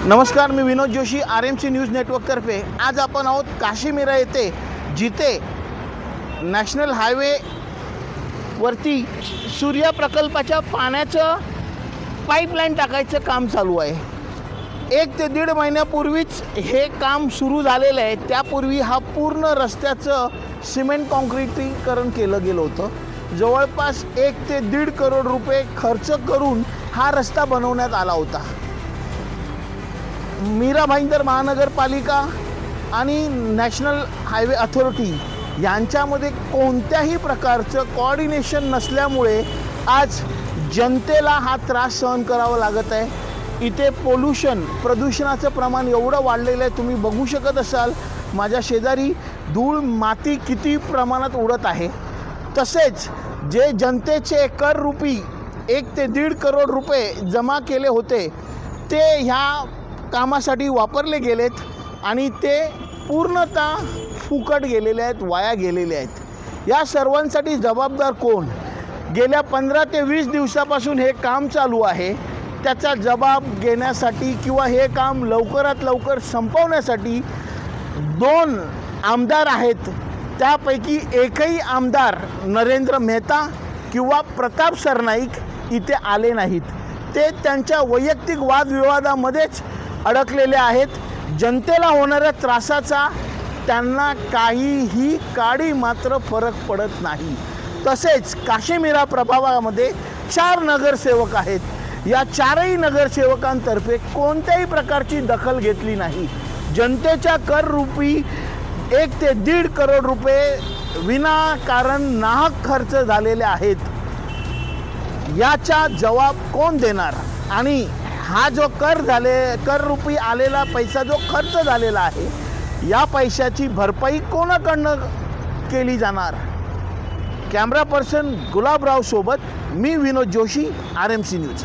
नमस्कार, मी विनोद Joshi, RMC news नेटवर्कतर्फे आज आपण आहोत काशीमीरा येथे, जिथे नॅशनल हायवेवरती सूर्या प्रकल्पाच्या पाण्याचं पाईपलाईन टाकायचं काम चालू आहे। 1 ते 1.5 महिन्यापूर्वीच हे काम सुरू झालेलं आहे। त्यापूर्वी हा पूर्ण रस्त्याचं सिमेंट काँक्रिटीकरण केलं गेलं होतं। जवळपास 1 ते 1.5 करोड रुपये खर्च करून हा रस्ता बनवण्यात आला होता। मीरा भाईंदर महानगरपालिका आणि नॅशनल हायवे अथॉरिटी यांच्यामध्ये कोणत्याही प्रकारचं कोऑर्डिनेशन नसल्यामुळे आज जनतेला हा त्रास सहन करावा लागत आहे। इथे प्रदूषणाचं प्रमाण एवढं वाढलेलं आहे, तुम्ही बघू शकत असाल माझ्या शेजारी धूळ माती किती प्रमाणात उडत आहे। तसेच जे जनतेचे कर रूपी 1 ते 1.5 करोड रुपये जमा केले होते ते ह्या कामासाठी वापरले गेलेत आणि ते पूर्णतः फुकट गेलेले आहेत, वाया गेलेले आहेत। या सर्वांसाठी जबाबदार कोण? गेल्या 15 ते 20 दिवसापासून हे काम चालू आहे। त्याचा जबाब घेण्यासाठी किंवा हे काम लवकरात लवकर संपवण्यासाठी 2 आमदार आहेत। त्यापैकी एकही आमदार नरेंद्र मेहता किंवा प्रताप सरनाईक इथे आले नाहीत। ते त्यांच्या वैयक्तिक वादविवादामध्येच अडकलेले आहेत। जनतेला होणाऱ्या त्रासाचा त्यांना काहीही काडी मात्र फरक पडत नाही। तसेच काशीमीरा प्रभागामध्ये 4 नगरसेवक आहेत। या 4ही नगरसेवकांतर्फे कोणत्याही प्रकारची दखल घेतली नाही। जनतेच्या कर रूपी 1 ते 1.5 करोड रुपये विनाकारण नाहक खर्च झालेले आहेत। याचा जबाब कोण देणार? आणि हा जो कर रूपी आलेला पैसा जो खर्च झालेला आहे, या पैशाची भरपाई कोणाकडनं केली जाणार? कॅमेरा पर्सन गुलाबराव सोबत मी विनोद जोशी, RMC न्यूज।